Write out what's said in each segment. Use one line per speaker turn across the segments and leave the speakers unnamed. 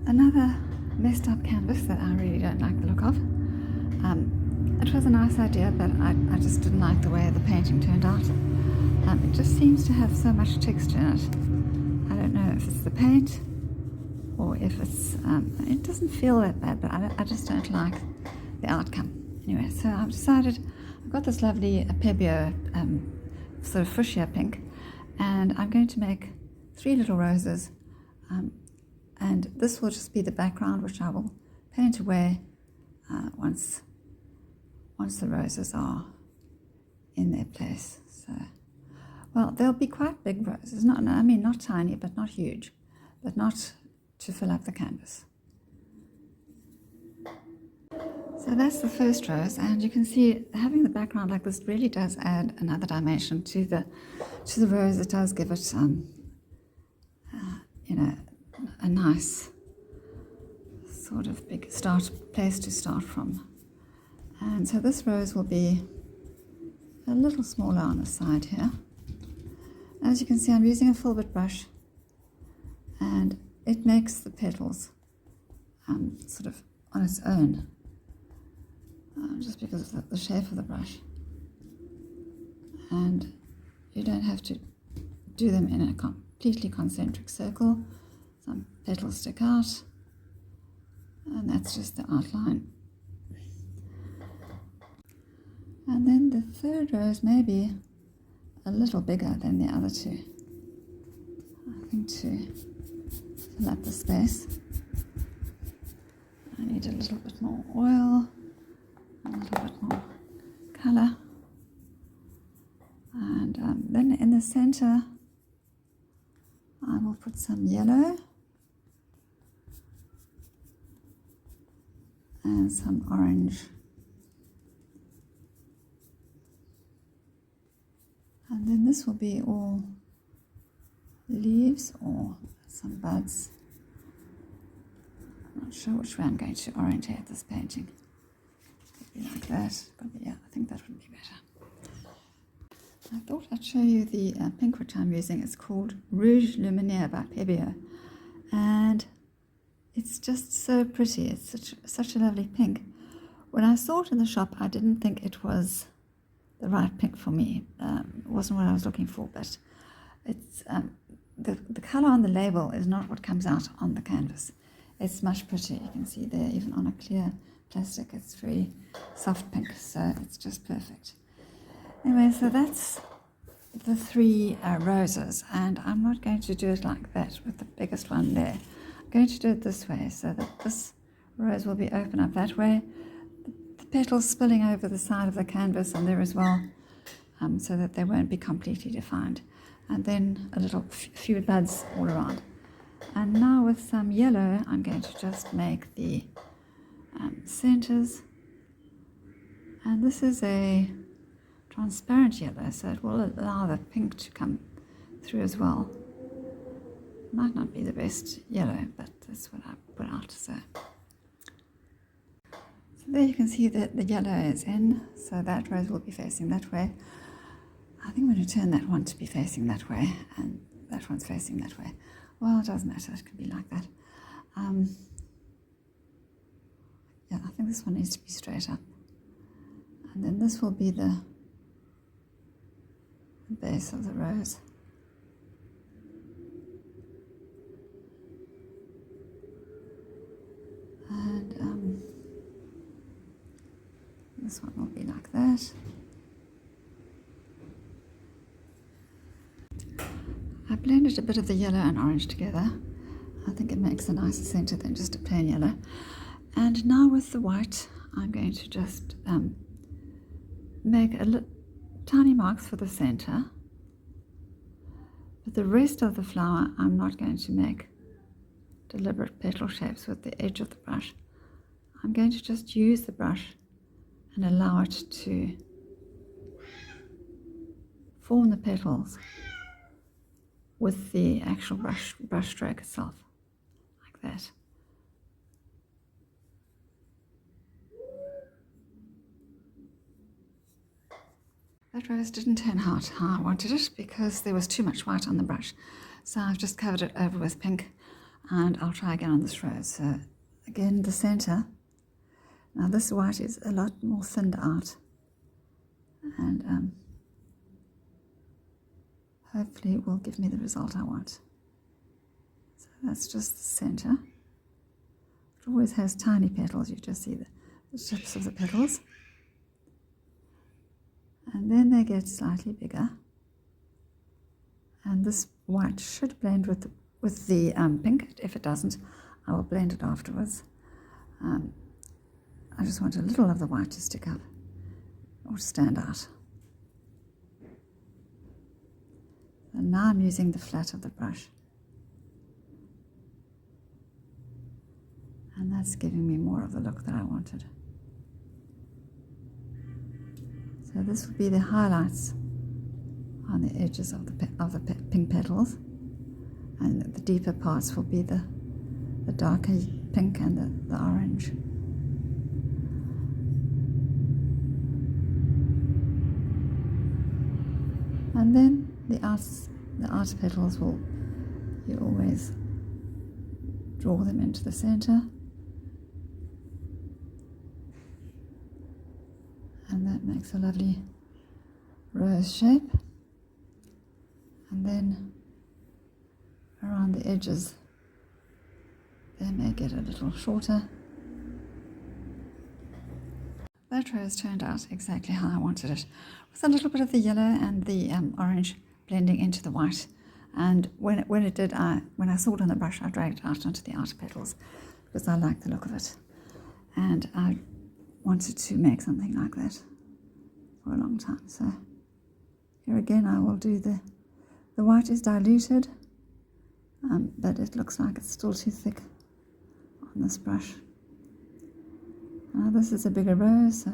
another messed up canvas that I really don't like the look of. It was a nice idea, but I just didn't like the way the painting turned out. It just seems to have so much texture in it. I don't know if it's the paint or if it's, it doesn't feel that bad, but I just don't like the outcome. Anyway, so I've decided, I've got this lovely Pebeo sort of fuchsia pink, and I'm going to make 3 little roses, and this will just be the background, which I will paint away once the roses are in their place. So, well, they'll be quite big roses, not tiny, but not huge, but not to fill up the canvas. So that's the first rose, and you can see having the background like this really does add another dimension to the rose. It does give it a nice sort of big place to start from. And so this rose will be a little smaller on the side here. As you can see, I'm using a filbert brush, and it makes the petals sort of on its own, just because of the shape of the brush. And you don't have to do them in a completely concentric circle. Some petals stick out, and that's just the outline. And then the third rose may be a little bigger than the other two, I think, to fill up the space. I need a little bit more oil, a little bit more colour, and then in the center I will put some yellow and some orange. And then this will be all leaves or some buds. I'm not sure which way I'm going to orientate this painting. Could be like that, but yeah, I think that would be better. I thought I'd show you the pink which I'm using. It's called Rouge Luminaire by Pebeo, and it's just so pretty. It's such a lovely pink. When I saw it in the shop, I didn't think it was the right pink for me. It wasn't what I was looking for, but it's the colour on the label is not what comes out on the canvas. It's much prettier. You can see there, even on a clear plastic, it's very soft pink, so it's just perfect. Anyway, so that's the 3 roses, and I'm not going to do it like that with the biggest one there. I'm going to do it this way, so that this rose will be open up that way, the petals spilling over the side of the canvas and there as well, so that they won't be completely defined, and then a little few buds all around. And now with some yellow, I'm going to just make the centers, and this is a transparent yellow, so it will allow the pink to come through as well. Might not be the best yellow, but that's what I put out. So there you can see that the yellow is in, so that rose will be facing that way. I think I'm going to turn that one to be facing that way, and that one's facing that way. Well, it doesn't matter, it could be like that. Yeah, I think this one needs to be straight up. And then this will be the base of the rose. And this one will be like that. I blended a bit of the yellow and orange together. I think it makes a nicer center than just a plain yellow. And now with the white, I'm going to just make tiny marks for the center. But the rest of the flower, I'm not going to make deliberate petal shapes with the edge of the brush. I'm going to just use the brush and allow it to form the petals with the actual brush stroke itself, like that. That rose didn't turn out how I wanted it because there was too much white on the brush. So I've just covered it over with pink. And I'll try again on this rose. So again, the center. Now this white is a lot more thinned out, and hopefully it will give me the result I want. So that's just the center. It always has tiny petals. You just see the tips of the petals. And then they get slightly bigger. And this white should blend with the pink. If it doesn't, I will blend it afterwards. I just want a little of the white to stick up or stand out. And now I'm using the flat of the brush. And that's giving me more of the look that I wanted. So this will be the highlights on the edges of the pink petals, and the deeper parts will be the darker pink and the orange. And then the outer petals you always draw them into the center. And that makes a lovely rose shape. And then around the edges, they may get a little shorter. That rose turned out exactly how I wanted it, with a little bit of the yellow and the orange blending into the white. And when it did, when I saw it on the brush, I dragged it out onto the outer petals because I liked the look of it. And I wanted to make something like that for a long time. So here again, I will do the white is diluted, but it looks like it's still too thick on this brush. Now this is a bigger rose, so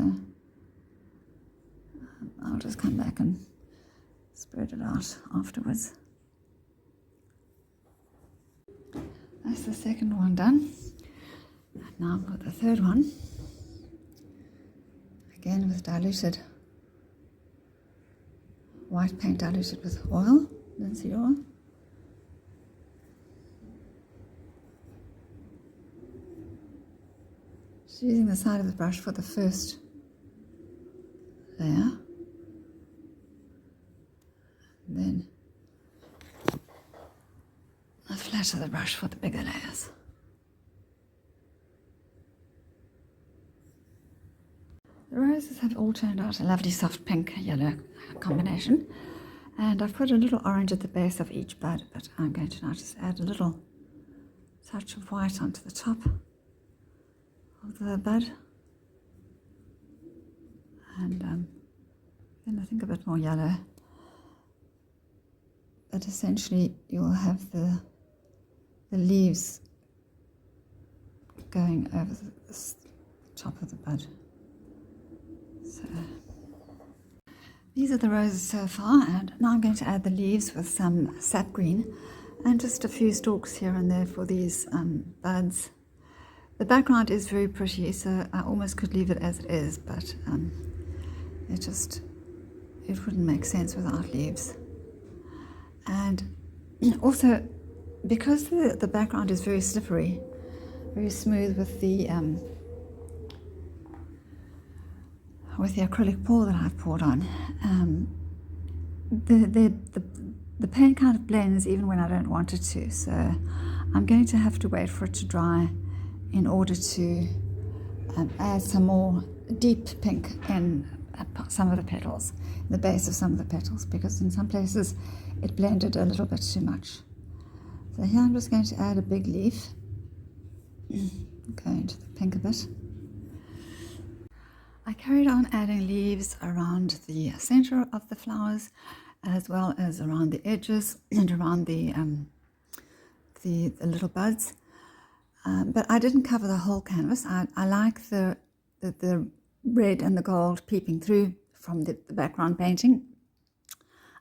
I'll just come back and spread it out afterwards. That's the second one done. And now I've got the third one. Again with diluted white paint diluted with oil, linseed oil. Just using the side of the brush for the first layer. And then the flat of the brush for the bigger layers. The roses have all turned out a lovely soft pink-yellow combination, and I've put a little orange at the base of each bud, but I'm going to now just add a little touch of white onto the top of the bud, and then I think a bit more yellow, but essentially you'll have the leaves going over the top of the bud. So these are the roses so far, and now I'm going to add the leaves with some sap green and just a few stalks here and there for these buds. The background is very pretty, so I almost could leave it as it is, but it wouldn't make sense without leaves. And also, because the background is very slippery, very smooth with the acrylic pour that I've poured on, the paint kind of blends even when I don't want it to. So I'm going to have to wait for it to dry in order to add some more deep pink in some of the petals, in the base of some of the petals, because in some places it blended a little bit too much. So here I'm just going to add a big leaf, go into the pink a bit. I carried on adding leaves around the center of the flowers, as well as around the edges and around the little buds. But I didn't cover the whole canvas. I like the red and the gold peeping through from the background painting.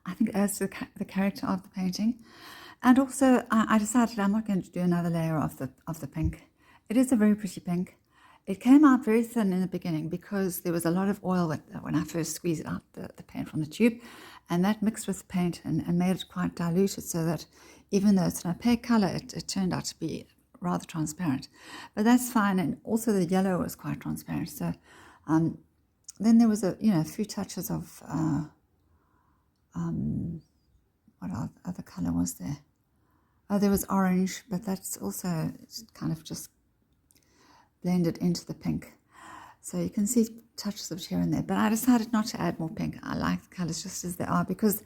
I think it adds to the character of the painting. And also, I decided I'm not going to do another layer of the pink. It is a very pretty pink. It came out very thin in the beginning because there was a lot of oil when I first squeezed out the paint from the tube, and that mixed with the paint and made it quite diluted so that even though it's an opaque colour, it turned out to be rather transparent. But that's fine, and also the yellow was quite transparent. So then there was a few touches of what other colour was there? Oh, there was orange, but that's also kind of just blended into the pink. So you can see touches of it here and there. But I decided not to add more pink. I like the colours just as they are because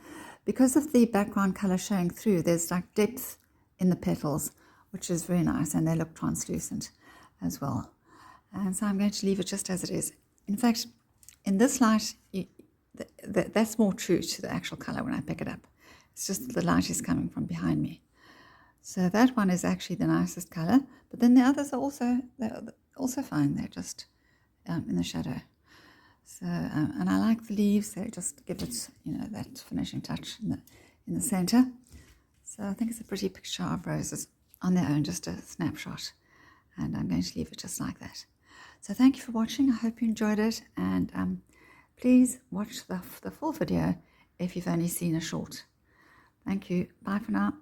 of the background colour showing through. There's like depth in the petals, which is very nice, and they look translucent as well. And so I'm going to leave it just as it is. In fact, in this light, that's more true to the actual colour when I pick it up. It's just that the light is coming from behind me. So that one is actually the nicest colour, but then the others are also fine. They're just in the shadow. So and I like the leaves. They just give it that finishing touch in the centre. So I think it's a pretty picture of roses on their own, just a snapshot. And I'm going to leave it just like that. So thank you for watching. I hope you enjoyed it, and please watch the full video if you've only seen a short. Thank you. Bye for now.